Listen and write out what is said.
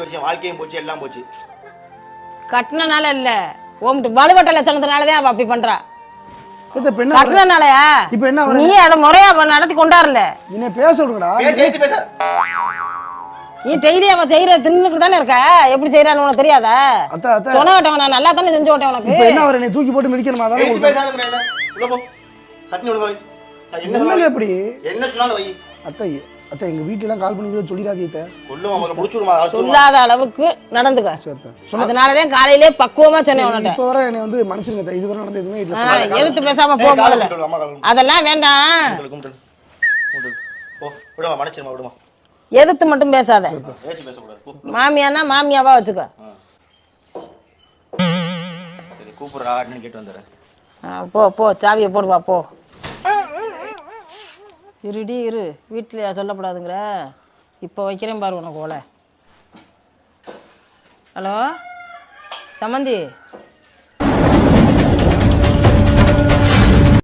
வருஷம் வாழ்க்கையும் போச்சு எல்லாம் போச்சு. கட்டினால இல்ல ஓம்ட்டு வலுவட்ட லட்சணத்தினாலதான் அவ அப்படி பண்றா. கட்டினாலயா இப்ப என்ன நீ அதை முறையா நடத்தி கொண்டாடல. என்ன பேச விடுங்கடா. நீ டெய்லி அவ செய்யற தின்னுக்கு தானே இருக்க. எப்படி செய்யறான்னு உனக்கு தெரியாதா? சொன்ன விட்டவன் நான் நல்லா தானே செஞ்சு விட்டேன் உனக்கு. என்ன அவரை நீ தூக்கி போட்டு மிதிக்கணுமா? தானே என்ன எப்படி என்ன சொன்னாலும் வை. அத்தை அத்தை எங்க வீட்டுலாம் கால் பண்ணி சொல்லிடாதீங்க. சொல்லாத அளவுக்கு நடந்துக்க. அதனாலதான் காலையிலே பக்குவமா சொன்னேன் உனக்கு. இப்ப வர என்னை வந்து மன்னிச்சிருங்க. இதுவரை நடந்த எதுவுமே இல்ல. எதுக்கு பேசாம போ முதல்ல. அதெல்லாம் வேண்டாம். எதிர்த்து மட்டும் பேசாத. மாமியானா மாமியாவா வச்சுக்க. போ போ சாவியை போடுவா போ. இருடி இரு. வீட்டில் சொல்லப்படாதுங்கிற. இப்போ வைக்கிறேன் பாரு உனக்கு ஓலை. ஹலோ சமந்தி.